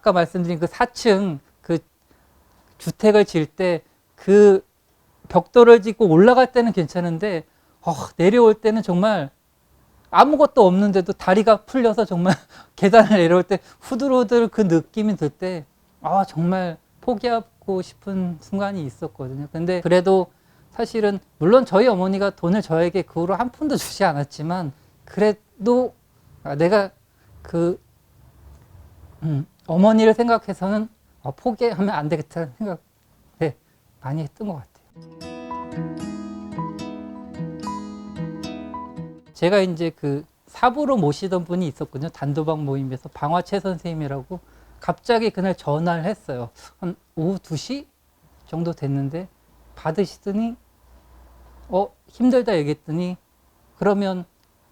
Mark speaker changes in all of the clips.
Speaker 1: 아까 말씀드린 그 4층 그 주택을 지을 때 그 벽돌을 짓고 올라갈 때는 괜찮은데 내려올 때는 정말 아무것도 없는데도 다리가 풀려서 정말 계단을 내려올 때 후들후들 그 느낌이 들 때 정말 포기하고 싶은 순간이 있었거든요. 근데 그래도 사실은 물론 저희 어머니가 돈을 저에게 그 후로 한 푼도 주지 않았지만 그래도 내가 그 어머니를 생각해서는 포기하면 안 되겠다는 생각 많이 했던 것 같아요. 제가 이제 그 사부로 모시던 분이 있었거든요. 단도박 모임에서 방화채 선생님이라고 갑자기 그날 전화를 했어요. 한 오후 2시 정도 됐는데 받으시더니 힘들다 얘기했더니 그러면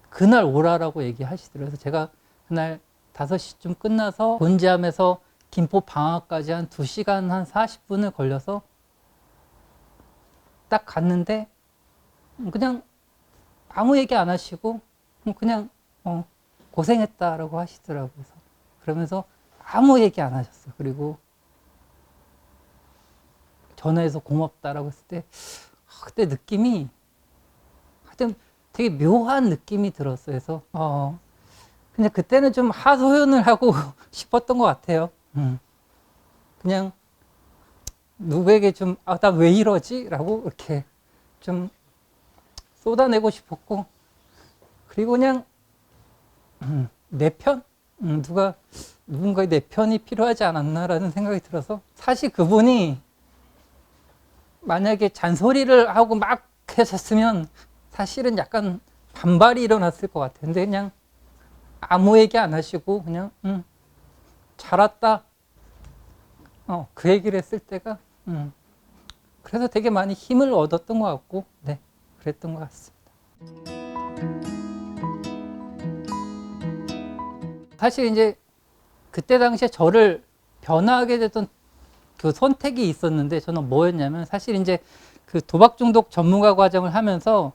Speaker 1: 그날 오라라고 얘기하시더라고요. 그래서 제가 그날 5시쯤 끝나서 곤지암에서 김포 방화까지 한 2시간 한 40분을 걸려서 딱 갔는데 그냥 아무 얘기 안 하시고 그냥 고생했다라고 하시더라고요. 그러면서 아무 얘기 안 하셨어요. 그리고 전화해서 고맙다라고 했을 때 그때 느낌이 하여튼 되게 묘한 느낌이 들었어요. 그래서 근데 그때는 좀 하소연을 하고 싶었던 것 같아요. 그냥 누구에게 좀 나 왜 이러지? 라고 이렇게 좀 쏟아내고 싶었고, 그리고 그냥 내 편? 누군가의 내 편이 필요하지 않았나라는 생각이 들어서, 사실 그분이 만약에 잔소리를 하고 막 하셨으면 사실은 약간 반발이 일어났을 것 같아요. 근데 그냥 아무 얘기 안 하시고 그냥 잘 왔다 그 얘기를 했을 때가 그래서 되게 많이 힘을 얻었던 것 같고 그랬던 것 같습니다. 사실 이제 그때 당시에 저를 변화하게 됐던 그 선택이 있었는데, 저는 뭐였냐면 사실 이제 그 도박 중독 전문가 과정을 하면서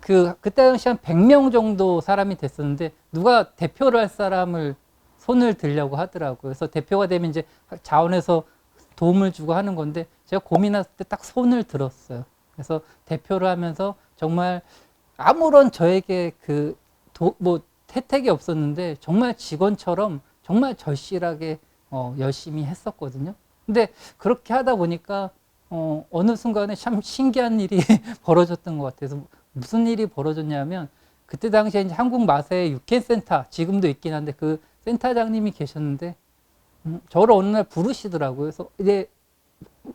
Speaker 1: 그때 당시 한 100명 정도 사람이 됐었는데 누가 대표를 할 사람을 손을 들려고 하더라고요. 그래서 대표가 되면 이제 자원에서 도움을 주고 하는 건데 제가 고민했을 때 딱 손을 들었어요. 그래서 대표를 하면서 정말 아무런 저에게 혜택이 없었는데 정말 직원처럼 정말 절실하게 열심히 했었거든요. 근데 그렇게 하다 보니까 어느 순간에 참 신기한 일이 벌어졌던 것 같아서, 무슨 일이 벌어졌냐면 그때 당시에 이제 한국 마사의 유캔센터, 지금도 있긴 한데 그 센터장님이 계셨는데 저를 어느 날 부르시더라고요. 그래서 이제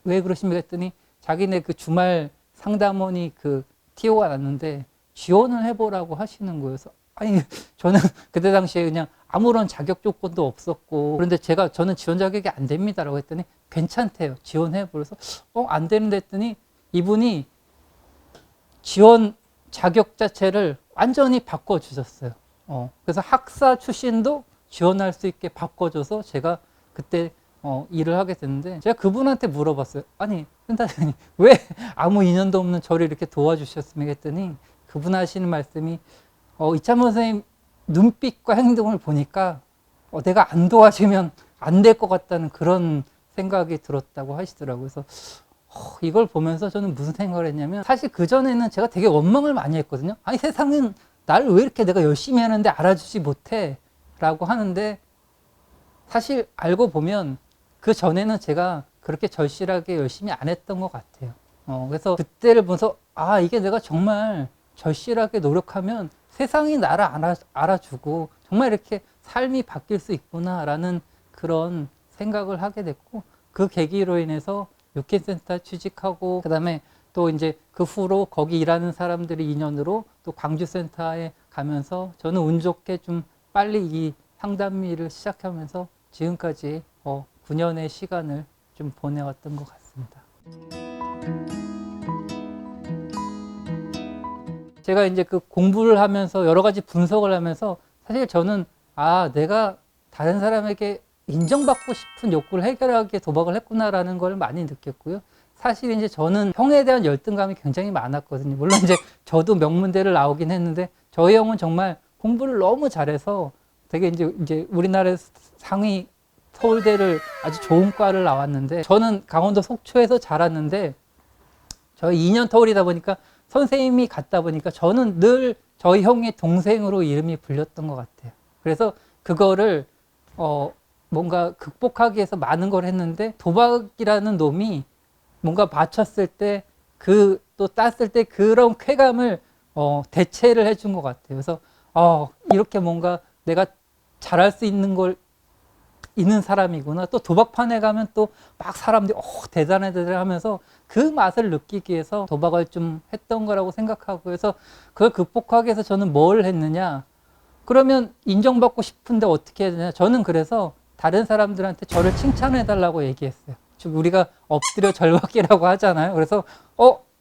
Speaker 1: 왜 그러십니까 했더니 자기네 그 주말 상담원이 그 TO가 났는데 지원을 해보라고 하시는 거예요. 그래서 아니 저는 그때 당시에 그냥 아무런 자격 조건도 없었고, 그런데 저는 지원 자격이 안 됩니다라고 했더니 괜찮대요. 지원해보래서 안 되는데 했더니 이분이 지원 자격 자체를 완전히 바꿔주셨어요. 그래서 학사 출신도 지원할 수 있게 바꿔줘서 제가 그때 일을 하게 됐는데, 제가 그분한테 물어봤어요. 아니 센터장님 왜 아무 인연도 없는 저를 이렇게 도와주셨습니까 했더니 그분 하시는 말씀이 이찬원 선생님 눈빛과 행동을 보니까 내가 안 도와주면 안 될 것 같다는 그런 생각이 들었다고 하시더라고요. 그래서 이걸 보면서 저는 무슨 생각을 했냐면, 사실 그전에는 제가 되게 원망을 많이 했거든요. 아니 세상은 나를 왜 이렇게 내가 열심히 하는데 알아주지 못해 라고 하는데, 사실 알고 보면 그 전에는 제가 그렇게 절실하게 열심히 안 했던 것 같아요. 그래서 그때를 보면서 이게 내가 정말 절실하게 노력하면 세상이 나를 알아주고 정말 이렇게 삶이 바뀔 수 있구나라는 그런 생각을 하게 됐고, 그 계기로 인해서 유캔센터 취직하고, 그 다음에 또 이제 그 후로 거기 일하는 사람들의 인연으로 또 광주센터에 가면서 저는 운 좋게 좀 빨리 이 상담 일을 시작하면서 지금까지 9년의 시간을 좀 보내왔던 것 같습니다. 제가 이제 그 공부를 하면서 여러 가지 분석을 하면서 사실 저는 내가 다른 사람에게 인정받고 싶은 욕구를 해결하기 위해 도박을 했구나라는 걸 많이 느꼈고요. 사실 이제 저는 형에 대한 열등감이 굉장히 많았거든요. 물론 이제 저도 명문대를 나오긴 했는데 저희 형은 정말 공부를 너무 잘해서 되게 이제 우리나라에서 상위 서울대를 아주 좋은 과를 나왔는데, 저는 강원도 속초에서 자랐는데 저희 2년 터울이다 보니까 선생님이 같다 보니까 저는 늘 저희 형의 동생으로 이름이 불렸던 것 같아요. 그래서 그거를 뭔가 극복하기 위해서 많은 걸 했는데, 도박이라는 놈이 뭔가 맞췄을 때 또 땄을 때 그런 쾌감을 대체를 해준 것 같아요. 그래서 이렇게 뭔가 내가 잘할 수 있는 사람이구나. 또 도박판에 가면 또 막 사람들이 대단해 하면서 그 맛을 느끼기 위해서 도박을 좀 했던 거라고 생각하고, 그래서 그걸 극복하기 위해서 저는 뭘 했느냐, 그러면 인정받고 싶은데 어떻게 해야 되냐. 저는 그래서 다른 사람들한테 저를 칭찬해 달라고 얘기했어요. 즉 우리가 엎드려 절받기라고 하잖아요. 그래서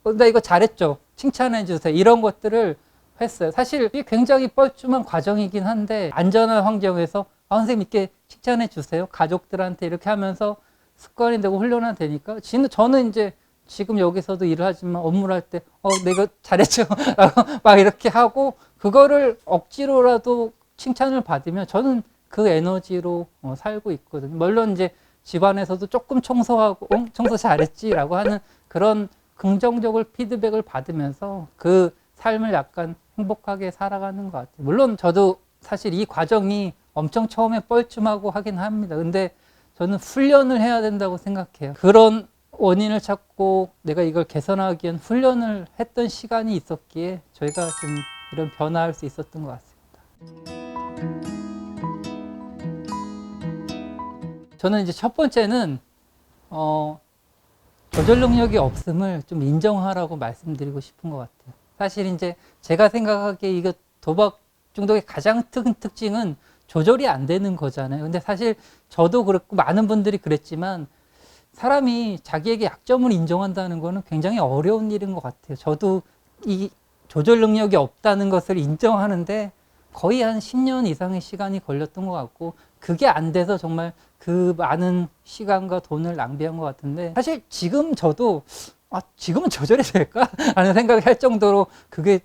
Speaker 1: 나 이거 잘했죠, 칭찬해 주세요, 이런 것들을 했어요. 사실 이게 굉장히 뻘쭘한 과정이긴 한데, 안전한 환경에서 선생님 이렇게 칭찬해 주세요, 가족들한테 이렇게 하면서 습관이 되고 훈련이 되니까, 저는 이제 지금 여기서도 일을 하지만 업무를 할 때 내가 잘했죠 라고 막 이렇게 하고, 그거를 억지로라도 칭찬을 받으면 저는 그 에너지로 살고 있거든요. 물론 이제 집안에서도 조금 청소하고 청소 잘했지 라고 하는 그런 긍정적인 피드백을 받으면서 그 삶을 약간 행복하게 살아가는 것 같아요. 물론 저도 사실 이 과정이 엄청 처음에 뻘쭘하고 하긴 합니다. 근데 저는 훈련을 해야 된다고 생각해요. 그런 원인을 찾고 내가 이걸 개선하기 위한 훈련을 했던 시간이 있었기에 저희가 좀 이런 변화할 수 있었던 것 같습니다. 저는 이제 첫 번째는 조절 능력이 없음을 좀 인정하라고 말씀드리고 싶은 것 같아요. 사실 이제 제가 생각하기에 이거 도박 중독의 가장 큰 특징은 조절이 안 되는 거잖아요. 근데 사실 저도 그렇고 많은 분들이 그랬지만, 사람이 자기에게 약점을 인정한다는 거는 굉장히 어려운 일인 것 같아요. 저도 이 조절 능력이 없다는 것을 인정하는데 거의 한 10년 이상의 시간이 걸렸던 것 같고, 그게 안 돼서 정말 그 많은 시간과 돈을 낭비한 것 같은데, 사실 지금 저도 지금은 조절이 될까? 라는 생각을 할 정도로 그게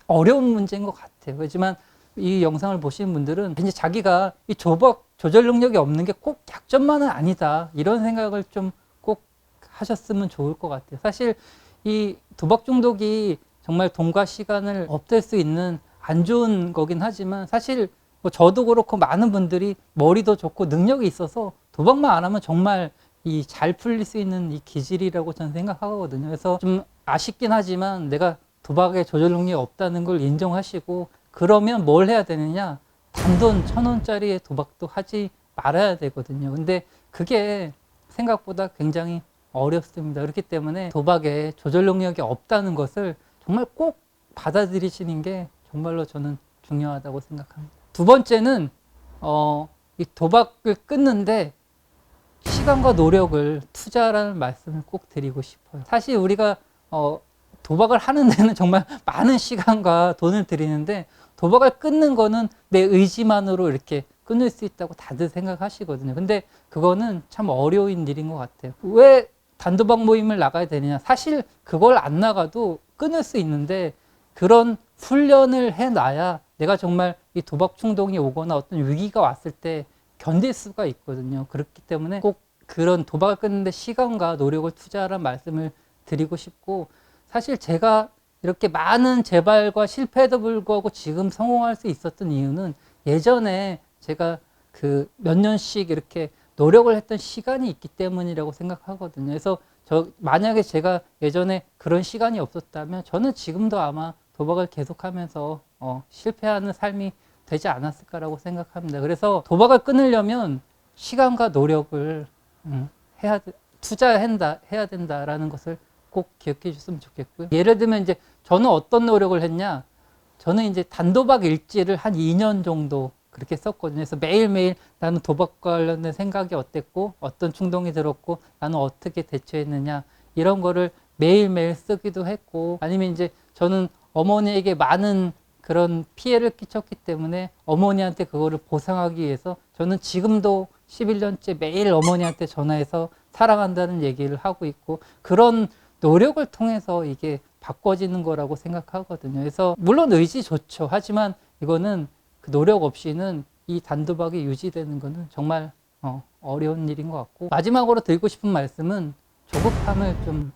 Speaker 1: 어려운 문제인 것 같아요. 그렇지만 이 영상을 보시는 분들은 이제 자기가 이 조절 능력이 없는 게 꼭 약점만은 아니다, 이런 생각을 좀 꼭 하셨으면 좋을 것 같아요. 사실 이 도박 중독이 정말 돈과 시간을 없앨 수 있는 안 좋은 거긴 하지만, 사실 뭐 저도 그렇고 많은 분들이 머리도 좋고 능력이 있어서 도박만 안 하면 정말 이 잘 풀릴 수 있는 이 기질이라고 저는 생각하거든요. 그래서 좀 아쉽긴 하지만 내가 도박에 조절 능력이 없다는 걸 인정하시고, 그러면 뭘 해야 되느냐, 단돈 1,000원짜리의 도박도 하지 말아야 되거든요. 근데 그게 생각보다 굉장히 어렵습니다. 그렇기 때문에 도박에 조절 능력이 없다는 것을 정말 꼭 받아들이시는 게 정말로 저는 중요하다고 생각합니다. 두 번째는 이 도박을 끊는데 시간과 노력을 투자라는 말씀을 꼭 드리고 싶어요. 사실 우리가 도박을 하는 데는 정말 많은 시간과 돈을 들이는데, 도박을 끊는 거는 내 의지만으로 이렇게 끊을 수 있다고 다들 생각하시거든요. 근데 그거는 참 어려운 일인 것 같아요. 왜 단도박 모임을 나가야 되느냐? 사실 그걸 안 나가도 끊을 수 있는데, 그런 훈련을 해놔야 내가 정말 이 도박 충동이 오거나 어떤 위기가 왔을 때 견딜 수가 있거든요. 그렇기 때문에 꼭 그런 도박을 끊는데 시간과 노력을 투자하라는 말씀을 드리고 싶고, 사실 제가 이렇게 많은 재발과 실패에도 불구하고 지금 성공할 수 있었던 이유는 예전에 제가 그 몇 년씩 이렇게 노력을 했던 시간이 있기 때문이라고 생각하거든요. 그래서 만약에 제가 예전에 그런 시간이 없었다면 저는 지금도 아마 도박을 계속하면서 실패하는 삶이 되지 않았을까라고 생각합니다. 그래서 도박을 끊으려면 시간과 노력을 해야 된다라는 것을 꼭 기억해 주셨으면 좋겠고요. 예를 들면 이제 저는 어떤 노력을 했냐? 저는 이제 단도박 일지를 한 2년 정도 그렇게 썼거든요. 그래서 매일매일 나는 도박과 관련된 생각이 어땠고, 어떤 충동이 들었고, 나는 어떻게 대처했느냐, 이런 거를 매일매일 쓰기도 했고, 아니면 이제 저는 어머니에게 많은 그런 피해를 끼쳤기 때문에 어머니한테 그거를 보상하기 위해서 저는 지금도 11년째 매일 어머니한테 전화해서 사랑한다는 얘기를 하고 있고, 그런 노력을 통해서 이게 바꿔지는 거라고 생각하거든요. 그래서 물론 의지 좋죠. 하지만 이거는 그 노력 없이는 이 단도박이 유지되는 거는 정말 어려운 일인 것 같고, 마지막으로 드리고 싶은 말씀은 조급함을 좀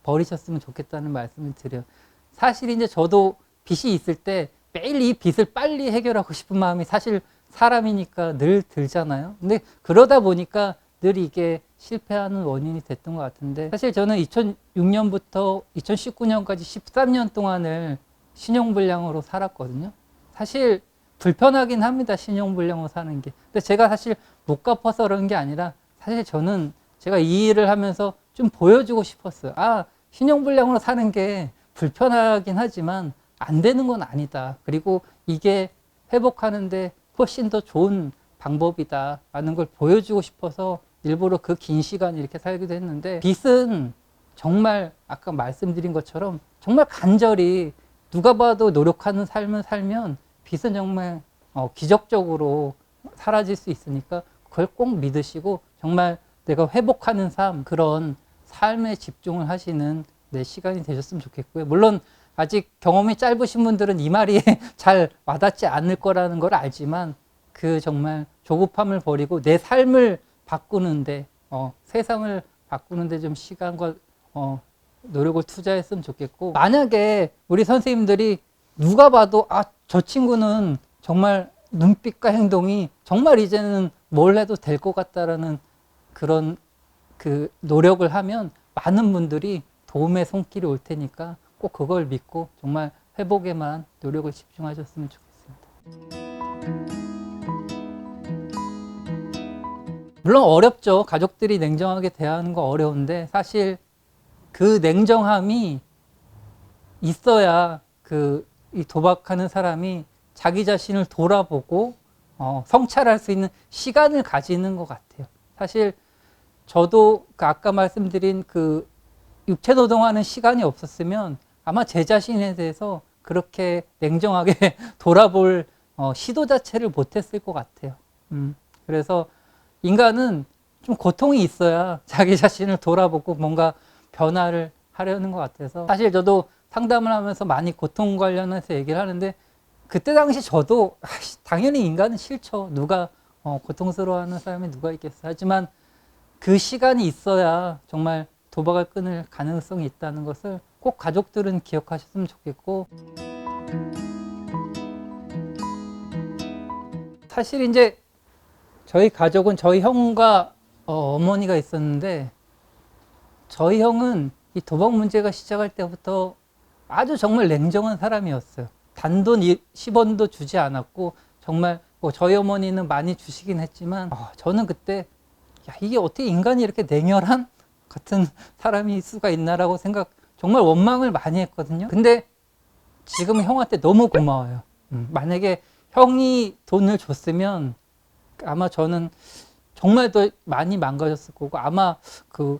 Speaker 1: 버리셨으면 좋겠다는 말씀을 드려요. 사실 이제 저도 빚이 있을 때 매일 이 빚을 빨리 해결하고 싶은 마음이 사실 사람이니까 늘 들잖아요. 근데 그러다 보니까 늘 이게 실패하는 원인이 됐던 것 같은데, 사실 저는 2006년부터 2019년까지 13년 동안을 신용불량으로 살았거든요. 사실 불편하긴 합니다, 신용불량으로 사는 게. 근데 제가 사실 못 갚아서 그런 게 아니라, 사실 저는 제가 이 일을 하면서 좀 보여주고 싶었어요. 아, 신용불량으로 사는 게 불편하긴 하지만 안 되는 건 아니다. 그리고 이게 회복하는데 훨씬 더 좋은 방법이다 라는 걸 보여주고 싶어서 일부러 그 긴 시간 이렇게 살기도 했는데, 빚은 정말 아까 말씀드린 것처럼 정말 간절히 누가 봐도 노력하는 삶을 살면 빚은 정말 기적적으로 사라질 수 있으니까 그걸 꼭 믿으시고 정말 내가 회복하는 삶, 그런 삶에 집중을 하시는 내 시간이 되셨으면 좋겠고요. 물론 아직 경험이 짧으신 분들은 이 말이 잘 와닿지 않을 거라는 걸 알지만, 그 정말 조급함을 버리고 내 삶을 바꾸는데, 세상을 바꾸는데 좀 시간과 노력을 투자했으면 좋겠고, 만약에 우리 선생님들이 누가 봐도 아, 저 친구는 정말 눈빛과 행동이 정말 이제는 뭘 해도 될 것 같다라는 그런 그 노력을 하면 많은 분들이 도움의 손길이 올 테니까 꼭 그걸 믿고 정말 회복에만 노력을 집중하셨으면 좋겠습니다. 물론 어렵죠. 가족들이 냉정하게 대하는 거 어려운데, 사실 그 냉정함이 있어야 이 도박하는 사람이 자기 자신을 돌아보고 성찰할 수 있는 시간을 가지는 것 같아요. 사실 저도 아까 말씀드린 그 육체 노동하는 시간이 없었으면 아마 제 자신에 대해서 그렇게 냉정하게 돌아볼 시도 자체를 못했을 것 같아요. 그래서 인간은 좀 고통이 있어야 자기 자신을 돌아보고 뭔가 변화를 하려는 것 같아서, 사실 저도 상담을 하면서 많이 고통 관련해서 얘기를 하는데, 그때 당시 저도 당연히 인간은 싫죠. 누가 고통스러워하는 사람이 누가 있겠어요. 하지만 그 시간이 있어야 정말 도박을 끊을 가능성이 있다는 것을 꼭 가족들은 기억하셨으면 좋겠고, 사실 이제 저희 가족은 저희 형과 어머니가 있었는데, 저희 형은 이 도박 문제가 시작할 때부터 아주 정말 냉정한 사람이었어요. 단돈 10원도 주지 않았고, 정말 뭐 저희 어머니는 많이 주시긴 했지만, 저는 그때 야, 이게 어떻게 인간이 이렇게 냉혈한 같은 사람일 수가 있나라고 정말 원망을 많이 했거든요. 근데 지금 형한테 너무 고마워요. 만약에 형이 돈을 줬으면 아마 저는 정말 더 많이 망가졌을 거고, 아마 그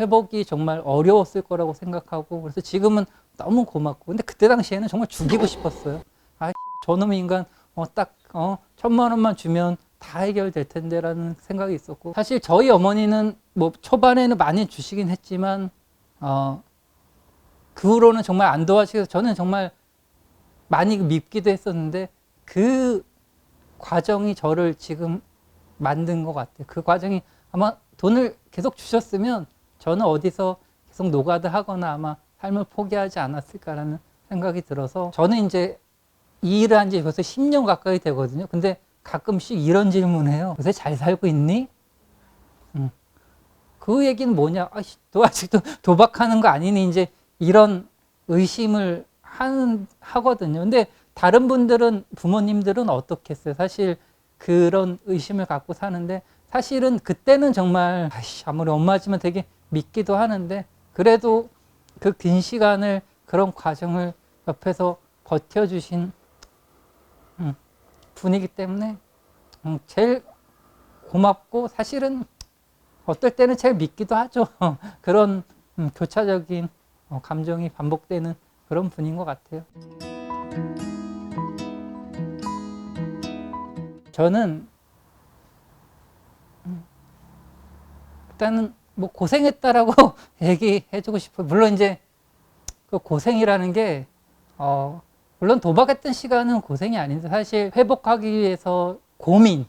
Speaker 1: 회복이 정말 어려웠을 거라고 생각하고, 그래서 지금은 너무 고맙고, 근데 그때 당시에는 정말 죽이고 싶었어요. 아, 저놈의 인간 딱 1,000만 원만 주면 다 해결될 텐데라는 생각이 있었고, 사실 저희 어머니는 뭐 초반에는 많이 주시긴 했지만 그 후로는 정말 안 도와주셔서 저는 정말 많이 밉기도 했었는데, 그 과정이 저를 지금 만든 것 같아요. 그 과정이 아마 돈을 계속 주셨으면 저는 어디서 계속 노가다 하거나 아마 삶을 포기하지 않았을까라는 생각이 들어서, 저는 이제 이 일을 한 지 벌써 10년 가까이 되거든요. 근데 가끔씩 이런 질문해요. 요새 잘 살고 있니? 그 얘기는 뭐냐? 너 아직도 도박하는 거 아니니? 이제 이런 의심을 하거든요. 근데 다른 분들은, 부모님들은 어떻겠어요? 사실 그런 의심을 갖고 사는데, 사실은 그때는 정말 아무리 엄마지만 되게 믿기도 하는데, 그래도 그 긴 시간을, 그런 과정을 옆에서 버텨주신 분이기 때문에 제일 고맙고, 사실은 어떨 때는 제일 믿기도 하죠. 그런 교차적인 감정이 반복되는 그런 분인 것 같아요. 저는 일단은 뭐 고생했다라고 얘기해주고 싶어요. 물론 이제 그 고생이라는 게 물론 도박했던 시간은 고생이 아닌데, 사실 회복하기 위해서 고민,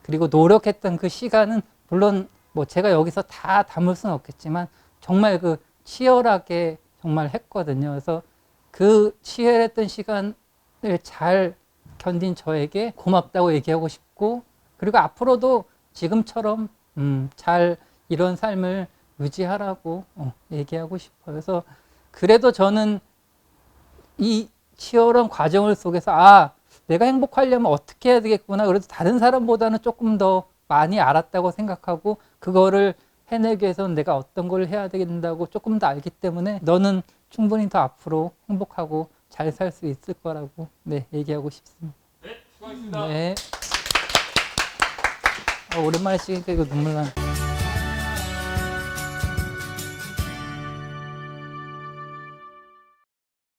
Speaker 1: 그리고 노력했던 그 시간은 물론 뭐 제가 여기서 다 담을 수는 없겠지만 정말 그 치열하게 정말 했거든요. 그래서 그 치열했던 시간을 잘 견딘 저에게 고맙다고 얘기하고 싶고, 그리고 앞으로도 지금처럼 잘 이런 삶을 유지하라고 얘기하고 싶어요. 그래서 그래도 저는 이 치열한 과정을 속에서 내가 행복하려면 어떻게 해야 되겠구나. 그래도 다른 사람보다는 조금 더 많이 알았다고 생각하고, 그거를 해내기 위해서는 내가 어떤 걸 해야 된다고 조금 더 알기 때문에 너는 충분히 더 앞으로 행복하고 잘 살 수 있을 거라고 얘기하고 싶습니다.
Speaker 2: 네, 수고하셨습니다.
Speaker 1: 네. 오랜만에 찍으니까 이거 눈물 나.